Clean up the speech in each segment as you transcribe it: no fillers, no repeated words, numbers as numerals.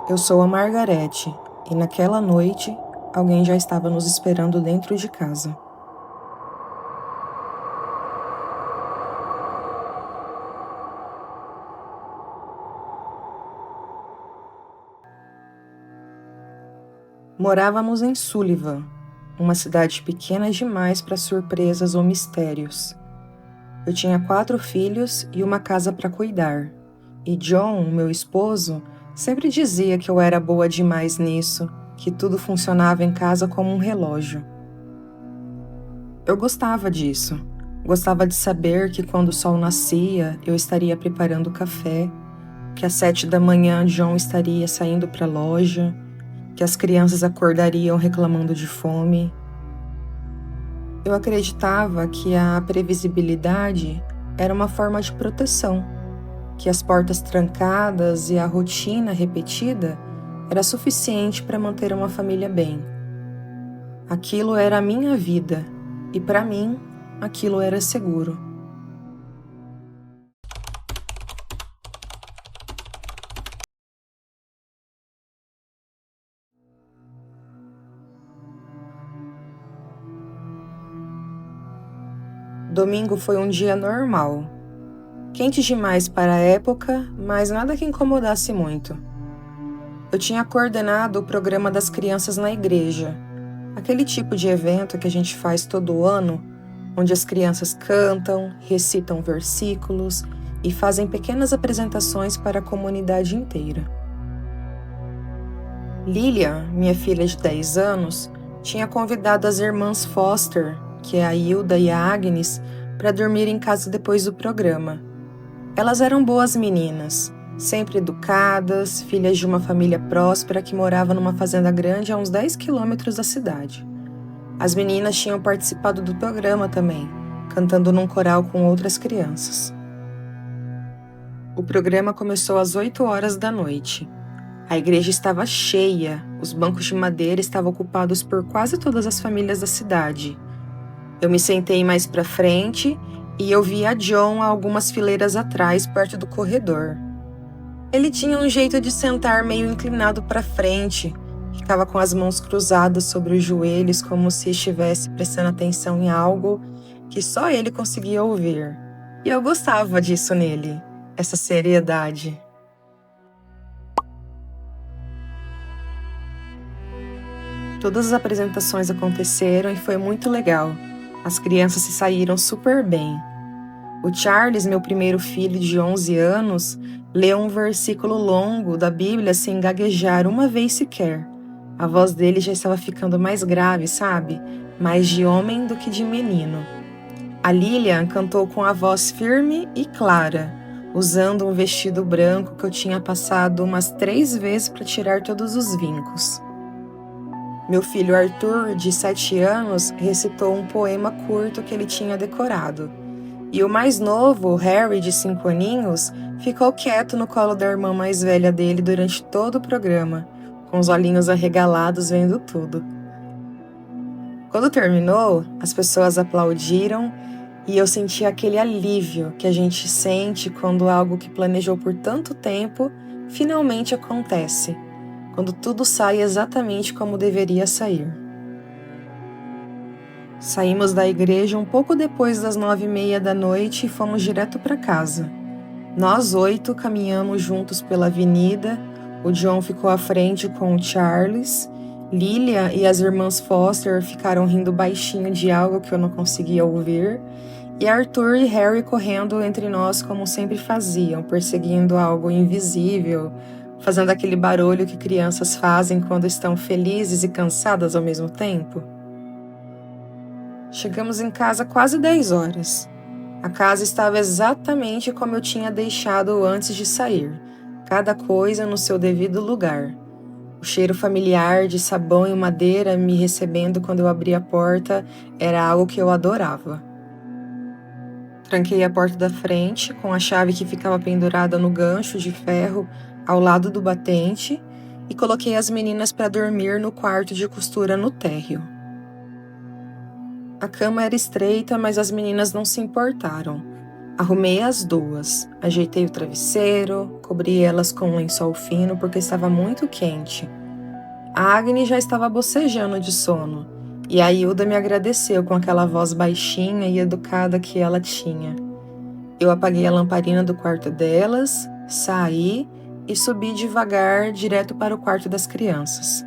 Eu sou a Margarete, e naquela noite, alguém já estava nos esperando dentro de casa. Morávamos em Sullivan, uma cidade pequena demais para surpresas ou mistérios. Eu tinha 4 filhos e uma casa para cuidar, e John, meu esposo, sempre dizia que eu era boa demais nisso, que tudo funcionava em casa como um relógio. Eu gostava disso. Gostava de saber que quando o sol nascia, eu estaria preparando o café, que às 7 da manhã John estaria saindo para a loja, que as crianças acordariam reclamando de fome. Eu acreditava que a previsibilidade era uma forma de proteção, que as portas trancadas e a rotina repetida era suficiente para manter uma família bem. Aquilo era a minha vida, e para mim, aquilo era seguro. Domingo foi um dia normal. Quente demais para a época, mas nada que incomodasse muito. Eu tinha coordenado o programa das crianças na igreja, aquele tipo de evento que a gente faz todo ano, onde as crianças cantam, recitam versículos e fazem pequenas apresentações para a comunidade inteira. Lilian, minha filha de 10 anos, tinha convidado as irmãs Foster, que é a Hilda e a Agnes, para dormir em casa depois do programa. Elas eram boas meninas, sempre educadas, filhas de uma família próspera que morava numa fazenda grande a uns 10 quilômetros da cidade. As meninas tinham participado do programa também, cantando num coral com outras crianças. O programa começou às 8 horas da noite. A igreja estava cheia, os bancos de madeira estavam ocupados por quase todas as famílias da cidade. Eu me sentei mais para frente e eu vi a John a algumas fileiras atrás, perto do corredor. Ele tinha um jeito de sentar meio inclinado para frente, ficava com as mãos cruzadas sobre os joelhos como se estivesse prestando atenção em algo que só ele conseguia ouvir. E eu gostava disso nele, essa seriedade. Todas as apresentações aconteceram e foi muito legal. As crianças se saíram super bem. O Charles, meu primeiro filho de 11 anos, leu um versículo longo da Bíblia sem gaguejar uma vez sequer. A voz dele já estava ficando mais grave, sabe? Mais de homem do que de menino. A Lilian cantou com a voz firme e clara, usando um vestido branco que eu tinha passado umas 3 vezes para tirar todos os vincos. Meu filho Arthur, de 7 anos, recitou um poema curto que ele tinha decorado. E o mais novo, Harry, de 5 aninhos, ficou quieto no colo da irmã mais velha dele durante todo o programa, com os olhinhos arregalados vendo tudo. Quando terminou, as pessoas aplaudiram e eu senti aquele alívio que a gente sente quando algo que planejou por tanto tempo finalmente acontece, quando tudo sai exatamente como deveria sair. Saímos da igreja um pouco depois das 9h30 da noite e fomos direto para casa. Nós 8 caminhamos juntos pela avenida, o John ficou à frente com o Charles, Lilian e as irmãs Foster ficaram rindo baixinho de algo que eu não conseguia ouvir, e Arthur e Harry correndo entre nós como sempre faziam, perseguindo algo invisível, fazendo aquele barulho que crianças fazem quando estão felizes e cansadas ao mesmo tempo. Chegamos em casa quase 10 horas. A casa estava exatamente como eu tinha deixado antes de sair, cada coisa no seu devido lugar. O cheiro familiar de sabão e madeira me recebendo quando eu abri a porta era algo que eu adorava. Tranquei a porta da frente com a chave que ficava pendurada no gancho de ferro ao lado do batente e coloquei as meninas para dormir no quarto de costura no térreo. A cama era estreita, mas as meninas não se importaram. Arrumei as duas, ajeitei o travesseiro, cobri elas com um lençol fino porque estava muito quente. A Agnes já estava bocejando de sono, e a Hilda me agradeceu com aquela voz baixinha e educada que ela tinha. Eu apaguei a lamparina do quarto delas, saí e subi devagar direto para o quarto das crianças.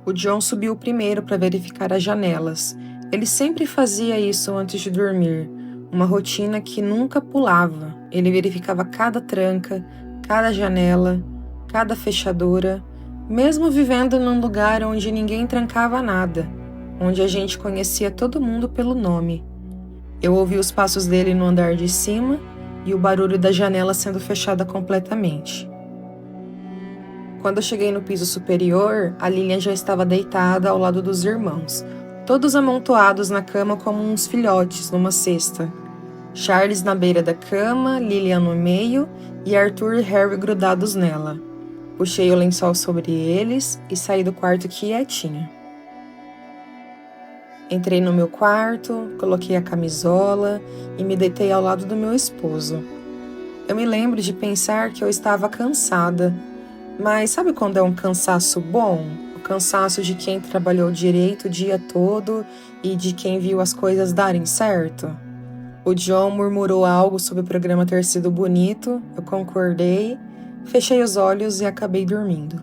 O John subiu primeiro para verificar as janelas. Ele sempre fazia isso antes de dormir, uma rotina que nunca pulava. Ele verificava cada tranca, cada janela, cada fechadura, mesmo vivendo num lugar onde ninguém trancava nada, onde a gente conhecia todo mundo pelo nome. Eu ouvi os passos dele no andar de cima e o barulho da janela sendo fechada completamente. Quando eu cheguei no piso superior, a Lilian já estava deitada ao lado dos irmãos, todos amontoados na cama como uns filhotes numa cesta. Charles na beira da cama, Lilian no meio e Arthur e Harry grudados nela. Puxei o lençol sobre eles e saí do quarto quietinha. Entrei no meu quarto, coloquei a camisola e me deitei ao lado do meu esposo. Eu me lembro de pensar que eu estava cansada, mas sabe quando é um cansaço bom? O cansaço de quem trabalhou direito o dia todo e de quem viu as coisas darem certo? O John murmurou algo sobre o programa ter sido bonito, eu concordei, fechei os olhos e acabei dormindo.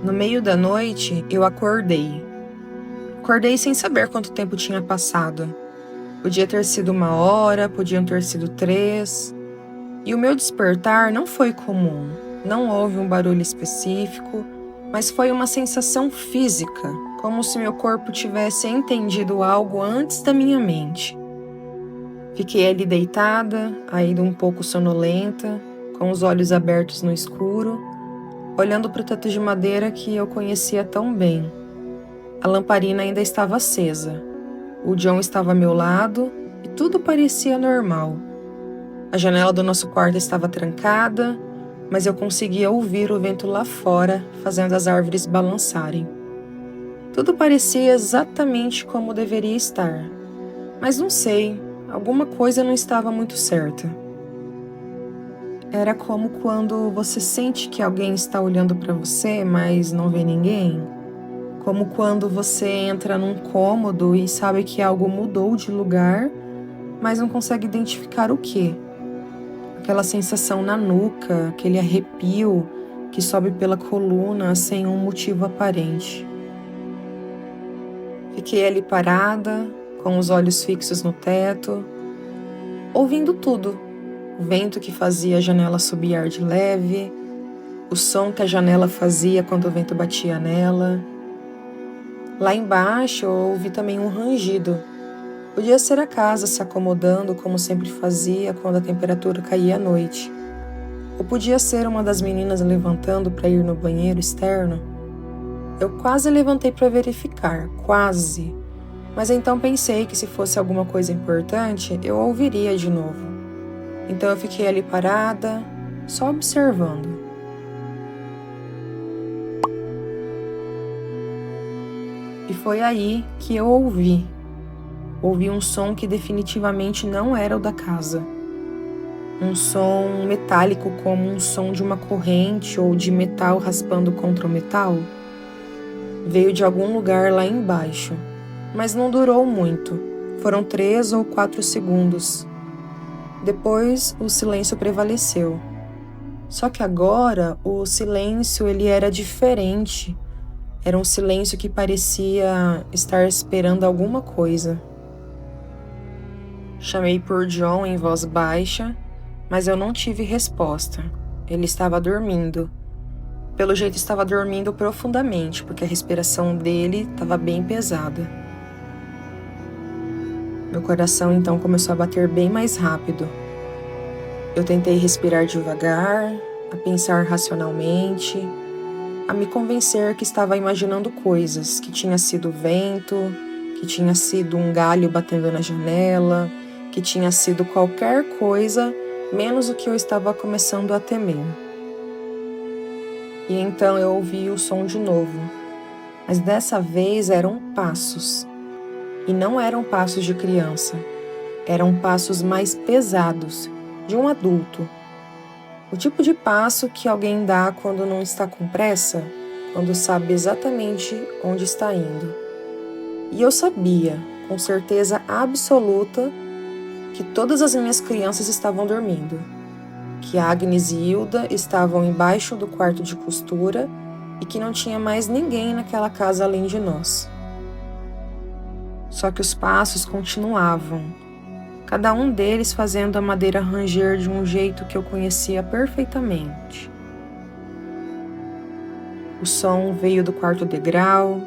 No meio da noite, eu acordei. Acordei sem saber quanto tempo tinha passado. Podia ter sido 1 hora, podiam ter sido 3. E o meu despertar não foi comum. Não houve um barulho específico, mas foi uma sensação física, como se meu corpo tivesse entendido algo antes da minha mente. Fiquei ali deitada, ainda um pouco sonolenta, com os olhos abertos no escuro, olhando para o teto de madeira que eu conhecia tão bem. A lamparina ainda estava acesa. O John estava ao meu lado e tudo parecia normal. A janela do nosso quarto estava trancada, mas eu conseguia ouvir o vento lá fora, fazendo as árvores balançarem. Tudo parecia exatamente como deveria estar, mas não sei, alguma coisa não estava muito certa. Era como quando você sente que alguém está olhando para você, mas não vê ninguém. Como quando você entra num cômodo e sabe que algo mudou de lugar, mas não consegue identificar o quê. Aquela sensação na nuca, aquele arrepio que sobe pela coluna sem um motivo aparente. Fiquei ali parada, com os olhos fixos no teto, ouvindo tudo. O vento que fazia a janela subiar de leve, o som que a janela fazia quando o vento batia nela. Lá embaixo eu ouvi também um rangido. Podia ser a casa se acomodando como sempre fazia quando a temperatura caía à noite. Ou podia ser uma das meninas levantando para ir no banheiro externo. Eu quase levantei para verificar, quase. Mas então pensei que se fosse alguma coisa importante, eu ouviria de novo. Então eu fiquei ali parada, só observando. E foi aí que eu ouvi. Ouvi um som que definitivamente não era o da casa. Um som metálico, como um som de uma corrente ou de metal raspando contra o metal. Veio de algum lugar lá embaixo, mas não durou muito. Foram 3 ou 4 segundos. Depois, o silêncio prevaleceu. Só que agora, o silêncio ele era diferente. Era um silêncio que parecia estar esperando alguma coisa. Chamei por John em voz baixa, mas eu não tive resposta. Ele estava dormindo. Pelo jeito estava dormindo profundamente, porque a respiração dele estava bem pesada. Meu coração então começou a bater bem mais rápido. Eu tentei respirar devagar, a pensar racionalmente, a me convencer que estava imaginando coisas, que tinha sido vento, que tinha sido um galho batendo na janela, que tinha sido qualquer coisa, menos o que eu estava começando a temer. E então eu ouvi o som de novo, mas dessa vez eram passos. E não eram passos de criança, eram passos mais pesados, de um adulto. O tipo de passo que alguém dá quando não está com pressa, quando sabe exatamente onde está indo. E eu sabia, com certeza absoluta, que todas as minhas crianças estavam dormindo, que Agnes e Hilda estavam embaixo do quarto de costura e que não tinha mais ninguém naquela casa além de nós. Só que os passos continuavam, cada um deles fazendo a madeira ranger de um jeito que eu conhecia perfeitamente. O som veio do quarto degrau,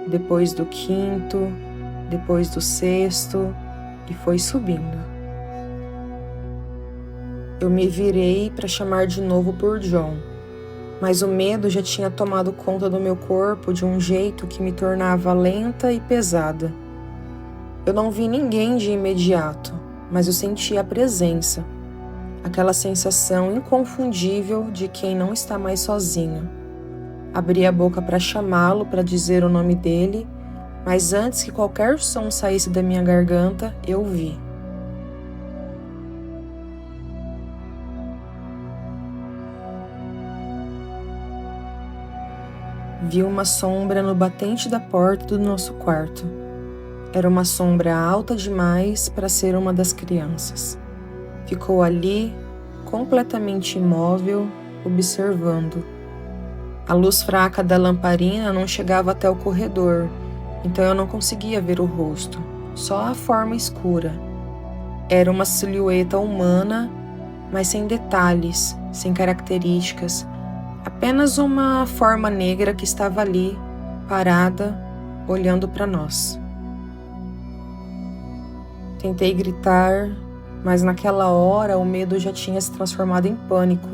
depois do quinto, depois do sexto e foi subindo. Eu me virei para chamar de novo por John, mas o medo já tinha tomado conta do meu corpo de um jeito que me tornava lenta e pesada. Eu não vi ninguém de imediato, mas eu senti a presença, aquela sensação inconfundível de quem não está mais sozinho. Abri a boca para chamá-lo, para dizer o nome dele, mas antes que qualquer som saísse da minha garganta, eu vi. Vi uma sombra no batente da porta do nosso quarto. Era uma sombra alta demais para ser uma das crianças. Ficou ali, completamente imóvel, observando. A luz fraca da lamparina não chegava até o corredor, então eu não conseguia ver o rosto, só a forma escura. Era uma silhueta humana, mas sem detalhes, sem características, apenas uma forma negra que estava ali, parada, olhando para nós. Tentei gritar, mas naquela hora o medo já tinha se transformado em pânico.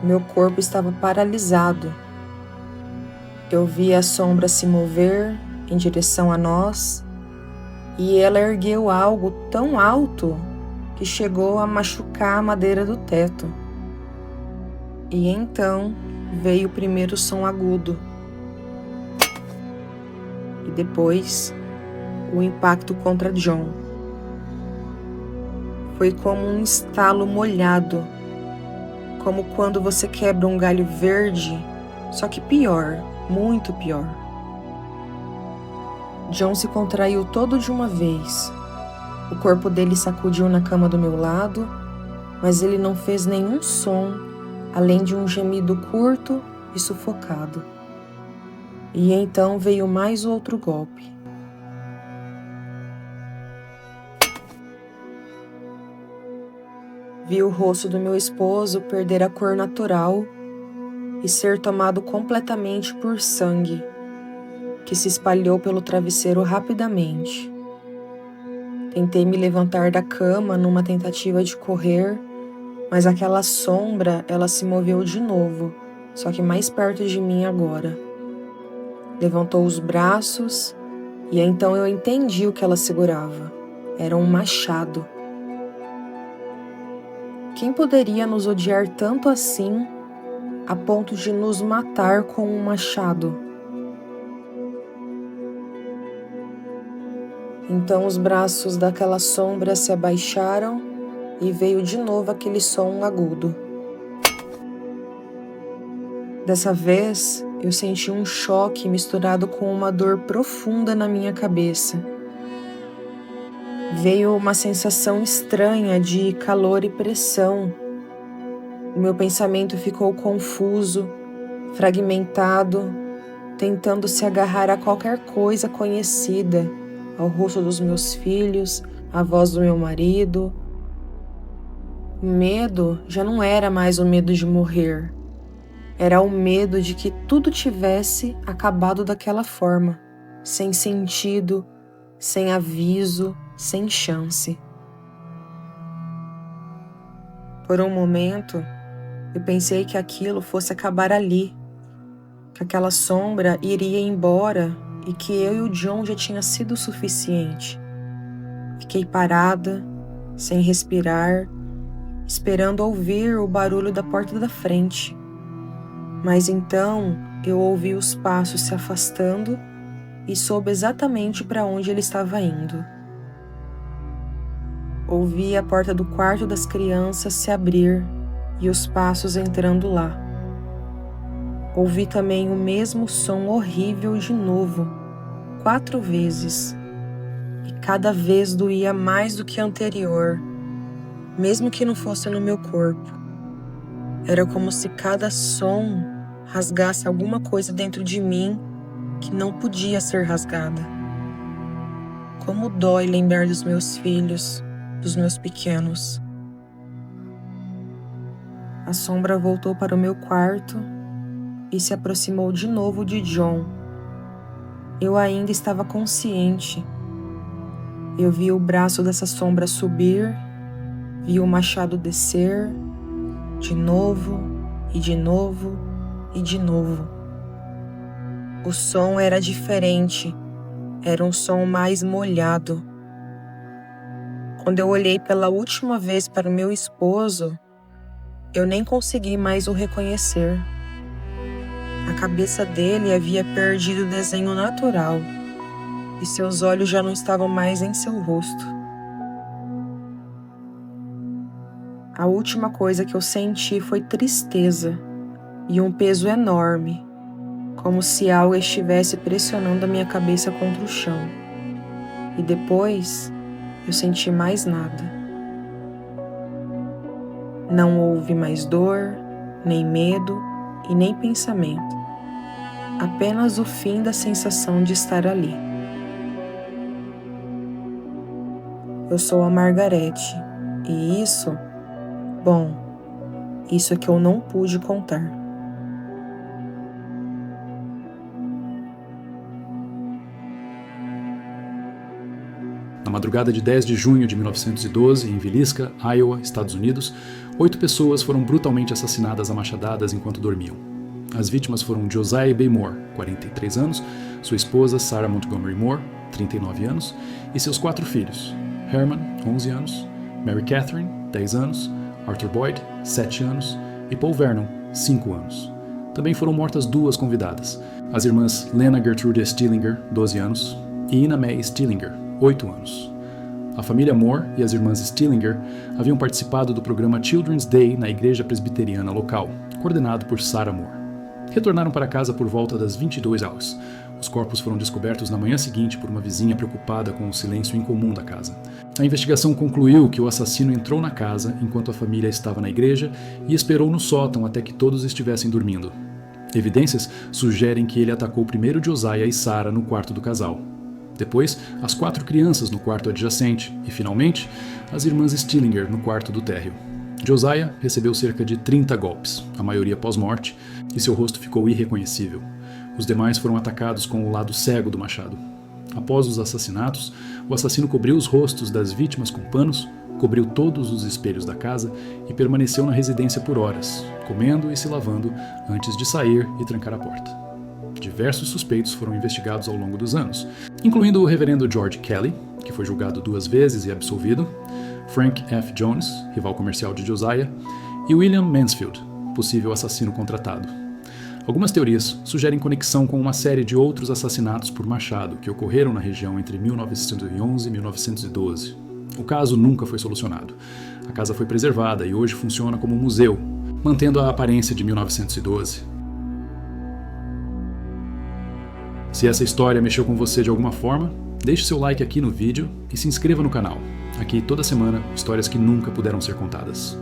Meu corpo estava paralisado. Eu vi a sombra se mover em direção a nós e ela ergueu algo tão alto que chegou a machucar a madeira do teto. E então veio o primeiro som agudo. E depois o impacto contra John. Foi como um estalo molhado, como quando você quebra um galho verde, só que pior, muito pior. John se contraiu todo de uma vez. O corpo dele sacudiu na cama do meu lado, mas ele não fez nenhum som, além de um gemido curto e sufocado. E então veio mais outro golpe. Vi o rosto do meu esposo perder a cor natural e ser tomado completamente por sangue, que se espalhou pelo travesseiro rapidamente. Tentei me levantar da cama numa tentativa de correr, mas aquela sombra, ela se moveu de novo, só que mais perto de mim agora. Levantou os braços e então eu entendi o que ela segurava. Era um machado. Quem poderia nos odiar tanto assim, a ponto de nos matar com um machado? Então os braços daquela sombra se abaixaram e veio de novo aquele som agudo. Dessa vez, eu senti um choque misturado com uma dor profunda na minha cabeça. Veio uma sensação estranha de calor e pressão. O meu pensamento ficou confuso, fragmentado, tentando se agarrar a qualquer coisa conhecida, ao rosto dos meus filhos, à voz do meu marido. O medo já não era mais o medo de morrer. Era o medo de que tudo tivesse acabado daquela forma, sem sentido, sem aviso, sem chance. Por um momento, eu pensei que aquilo fosse acabar ali, que aquela sombra iria embora e que eu e o John já tinha sido o suficiente. Fiquei parada, sem respirar, esperando ouvir o barulho da porta da frente. Mas então eu ouvi os passos se afastando e soube exatamente para onde ele estava indo. Ouvi a porta do quarto das crianças se abrir e os passos entrando lá. Ouvi também o mesmo som horrível de novo, 4 vezes, e cada vez doía mais do que a anterior, mesmo que não fosse no meu corpo. Era como se cada som rasgasse alguma coisa dentro de mim que não podia ser rasgada. Como dói lembrar dos meus filhos, dos meus pequenos. A sombra voltou para o meu quarto e se aproximou de novo de John. Eu ainda estava consciente. Eu vi o braço dessa sombra subir, vi o machado descer, de novo, e de novo, e de novo. O som era diferente, era um som mais molhado. Quando eu olhei pela última vez para o meu esposo, eu nem consegui mais o reconhecer. A cabeça dele havia perdido o desenho natural e seus olhos já não estavam mais em seu rosto. A última coisa que eu senti foi tristeza e um peso enorme, como se algo estivesse pressionando a minha cabeça contra o chão. E depois, eu senti mais nada. Não houve mais dor, nem medo e nem pensamento. Apenas o fim da sensação de estar ali. Eu sou a Margarete, e isso é que eu não pude contar. Na madrugada de 10 de junho de 1912, em Villisca, Iowa, Estados Unidos, 8 pessoas foram brutalmente assassinadas a machadadas enquanto dormiam. As vítimas foram Josiah B. Moore, 43 anos, sua esposa Sarah Montgomery Moore, 39 anos, e seus 4 filhos, Herman, 11 anos, Mary Catherine, 10 anos, Arthur Boyd, 7 anos, e Paul Vernon, 5 anos. Também foram mortas 2 convidadas, as irmãs Lena Gertrude Stillinger, 12 anos, e Ina Mae Stillinger, 8 anos. A família Moore e as irmãs Stillinger haviam participado do programa Children's Day na igreja presbiteriana local, coordenado por Sarah Moore. Retornaram para casa por volta das 22 horas. Os corpos foram descobertos na manhã seguinte por uma vizinha preocupada com o silêncio incomum da casa. A investigação concluiu que o assassino entrou na casa enquanto a família estava na igreja e esperou no sótão até que todos estivessem dormindo. Evidências sugerem que ele atacou primeiro Josiah e Sarah no quarto do casal. Depois, as 4 crianças no quarto adjacente e, finalmente, as irmãs Stillinger no quarto do térreo. Josiah recebeu cerca de 30 golpes, a maioria pós-morte, e seu rosto ficou irreconhecível. Os demais foram atacados com o lado cego do machado. Após os assassinatos, o assassino cobriu os rostos das vítimas com panos, cobriu todos os espelhos da casa e permaneceu na residência por horas, comendo e se lavando antes de sair e trancar a porta. Diversos suspeitos foram investigados ao longo dos anos, incluindo o reverendo George Kelly, que foi julgado 2 vezes e absolvido, Frank F. Jones, rival comercial de Josiah, e William Mansfield, possível assassino contratado. Algumas teorias sugerem conexão com uma série de outros assassinatos por machado que ocorreram na região entre 1911 e 1912. O caso nunca foi solucionado. A casa foi preservada e hoje funciona como um museu, mantendo a aparência de 1912. Se essa história mexeu com você de alguma forma, deixe seu like aqui no vídeo e se inscreva no canal. Aqui toda semana, histórias que nunca puderam ser contadas.